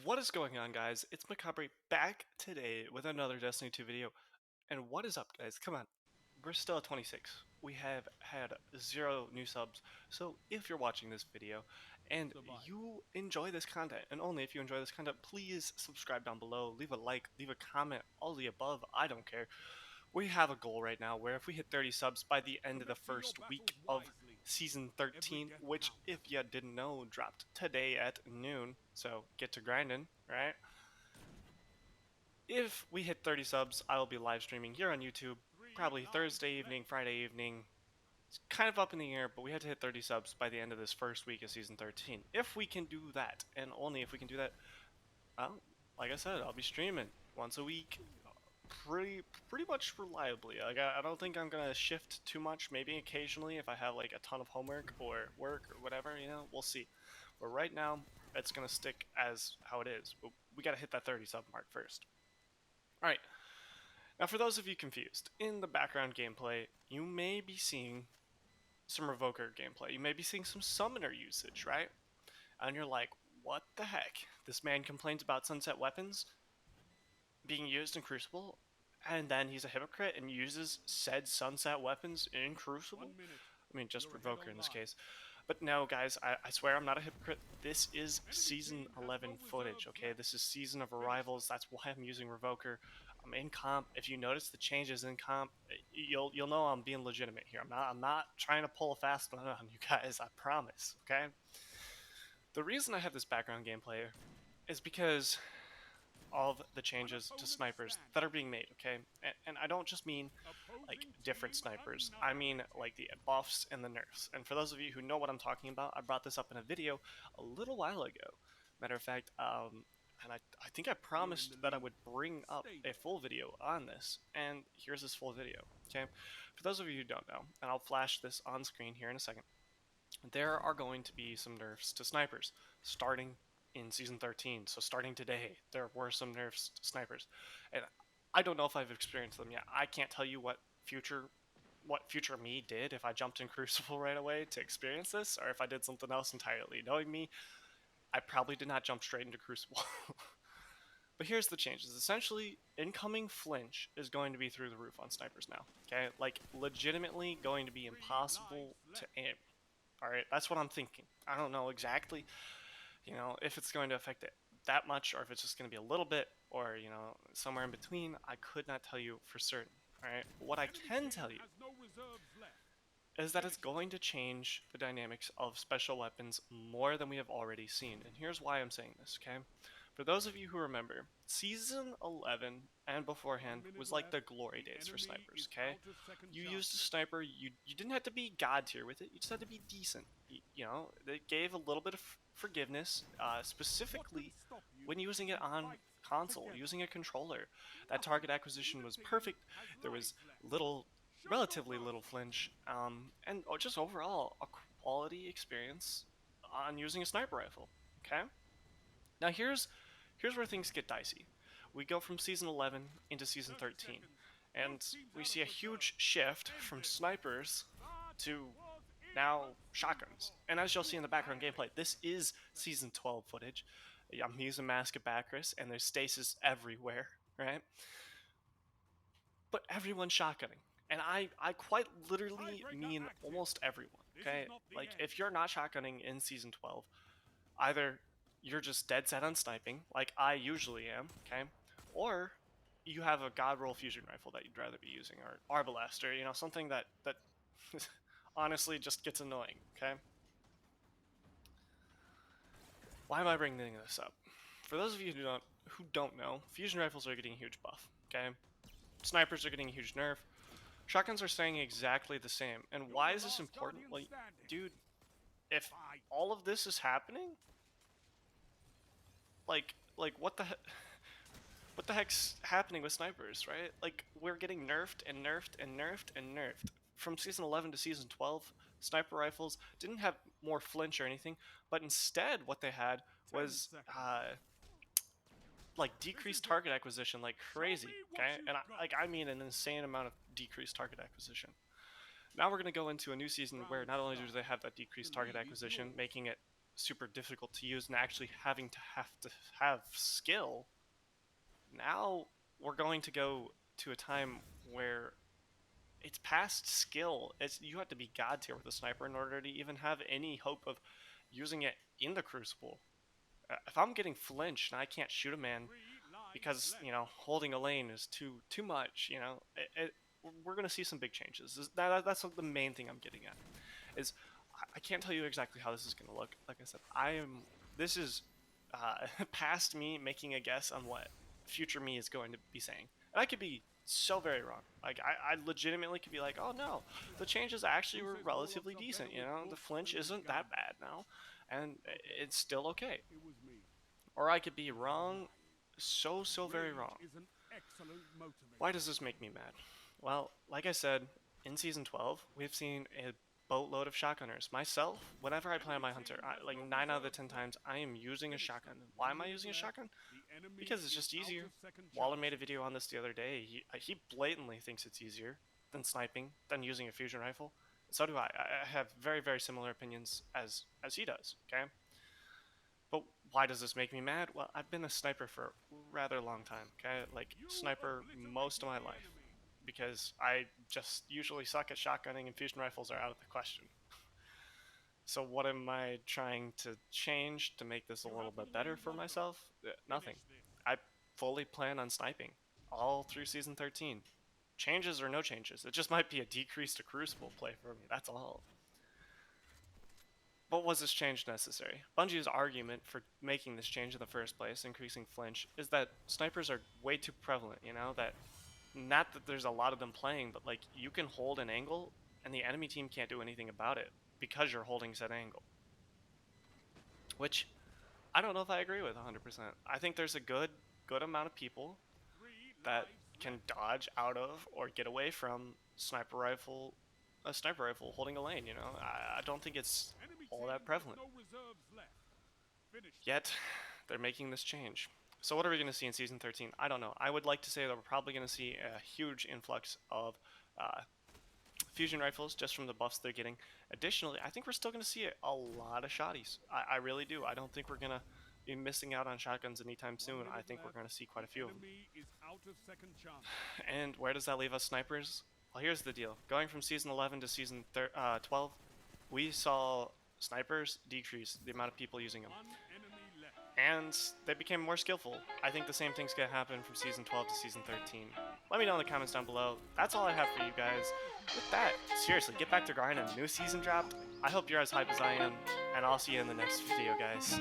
What is going on, guys? It's Mekabre back today with another Destiny 2 video. And what is up, guys? Come on. We're still at 26. We have had 0 new subs. So if you're watching this video and you enjoy this content, and only if you enjoy this content, please subscribe down below, leave a like, leave a comment, all the above. I don't care. We have a goal right now where if we hit 30 subs by the end of the first week of Season 13, which, if you didn't know, dropped today at noon, so get to grinding, right? If we hit 30 subs, I will be live streaming here on YouTube, probably Thursday evening, Friday evening. It's kind of up in the air, but we had to hit 30 subs by the end of this first week of Season 13. If we can do that, and only if we can do that, well, like I said, I'll be streaming once a week, pretty much reliably. Like I don't think I'm gonna shift too much. Maybe occasionally if I have like a ton of homework or work or whatever, we'll see. But right now, it's gonna stick as how it is. But we gotta hit that 30 sub mark first. All right. Now, for those of you confused, in the background gameplay, you may be seeing some Revoker gameplay. You may be seeing some Summoner usage, right? And you're like, what the heck? This man complains about sunset weapons being used in Crucible, and then he's a hypocrite and uses said sunset weapons in Crucible? I mean, just Revoker in this case. But no, guys, I swear I'm not a hypocrite. This is Season 11 footage, okay? This is Season of Arrivals. That's why I'm using Revoker. I'm in comp. If you notice the changes in comp, you'll know I'm being legitimate here. I'm not trying to pull a fast one on you guys. I promise, okay? The reason I have this background gameplay is because of the changes to snipers that are being made, okay? And I don't just mean like different snipers, I mean like the buffs and the nerfs. And for those of you who know what I'm talking about, I brought this up in a video a little while ago. Matter of fact, and I think I promised that I would bring up a full video on this, and here's this full video, okay? For those of you who don't know, and I'll flash this on screen here in a second, there are going to be some nerfs to snipers starting in Season 13. So starting today, there were some nerfs to snipers. And I don't know if I've experienced them yet. I can't tell you what future me did if I jumped in Crucible right away to experience this, or if I did something else entirely. Knowing me, I probably did not jump straight into Crucible. But here's the changes. Essentially, incoming flinch is going to be through the roof on snipers now. Okay? Like, legitimately going to be impossible to aim. Alright, that's what I'm thinking. I don't know exactly, if it's going to affect it that much, or if it's just going to be a little bit, or, somewhere in between. I could not tell you for certain. Alright? What I can tell you is that it's going to change the dynamics of special weapons more than we have already seen. And here's why I'm saying this, okay? For those of you who remember, Season 11 and beforehand was like the glory days for snipers, okay? You used a sniper, you didn't have to be god tier with it, you just had to be decent. They gave a little bit of forgiveness, specifically when using it on console, using a controller. That target acquisition was perfect. There was relatively little flinch, and just overall a quality experience on using a sniper rifle. Okay, now here's where things get dicey. We go from Season 11 into Season 13, and we see a huge shift from snipers to now shotguns. And as you'll see in the background gameplay, this is Season 12 footage. I'm using Mask of Bacchus, and there's stasis everywhere, right? But everyone's shotgunning. And I quite literally mean almost everyone, okay? Like, if you're not shotgunning in Season 12, either you're just dead set on sniping, like I usually am, okay? Or you have a god roll fusion rifle that you'd rather be using, or arbalest, or, something that honestly just gets annoying, okay? Why am I bringing this up? For those of you who don't know, fusion rifles are getting a huge buff, okay? Snipers are getting a huge nerf. Shotguns are staying exactly the same. And why is this important? Like, dude, if all of this is happening, like what the heck's happening with snipers, right? Like, we're getting nerfed and nerfed and nerfed and nerfed. From Season 11 to Season 12, sniper rifles didn't have more flinch or anything, but instead what they had was like decreased target acquisition like crazy, okay? And I mean an insane amount of decreased target acquisition. Now we're going to go into a new season where not only do they have that decreased target acquisition, making it super difficult to use and actually having to have skill. Now we're going to go to a time where it's past skill. You have to be god tier with a sniper in order to even have any hope of using it in the Crucible. If I'm getting flinched and I can't shoot a man because holding a lane is too much, we're gonna see some big changes. That's the main thing I'm getting at. Is I can't tell you exactly how this is gonna look. Like I said, this is past me making a guess on what future me is going to be saying, and I could be so very wrong. Like I legitimately could be like, oh no, the changes actually were relatively decent. The flinch isn't that bad now, and it's still okay. Or I could be wrong, so very wrong. Why does this make me mad? Well, like I said, in Season 12, we've seen a boatload of shotgunners. Myself, whenever I play on my hunter, like 9 out of the 10 times, I am using a shotgun. Why am I using a shotgun? Because it's just easier. Waller made a video on this the other day. He blatantly thinks it's easier than sniping, than using a fusion rifle. So do I. I have very, very similar opinions as he does, okay? But why does this make me mad? Well, I've been a sniper for a rather long time, okay? Like, sniper most of my life. Because I just usually suck at shotgunning and fusion rifles are out of the question. So what am I trying to change to make this a little bit better for myself? Nothing. I fully plan on sniping all through Season 13. Changes or no changes. It just might be a decrease to Crucible play for me, that's all. But was this change necessary? Bungie's argument for making this change in the first place, increasing flinch, is that snipers are way too prevalent, that not that there's a lot of them playing, but like you can hold an angle and the enemy team can't do anything about it because you're holding said angle. Which I don't know if I agree with 100%. I think there's a good amount of people that can dodge out of or get away from a sniper rifle holding a lane, I don't think it's all that prevalent. Yet, they're making this change. So what are we going to see in Season 13? I don't know. I would like to say that we're probably going to see a huge influx of fusion rifles just from the buffs they're getting. Additionally, I think we're still going to see a lot of shotties. I really do. I don't think we're going to be missing out on shotguns anytime soon. I think we're going to see quite a few of them. And where does that leave us snipers? Well, here's the deal. Going from Season 11 to Season 12, we saw snipers decrease the amount of people using them. And they became more skillful. I think the same thing's gonna happen from Season 12 to Season 13. Let me know in the comments down below. That's all I have for you guys. With that, seriously, get back to grinding. New season dropped. I hope you're as hype as I am, and I'll see you in the next video, guys.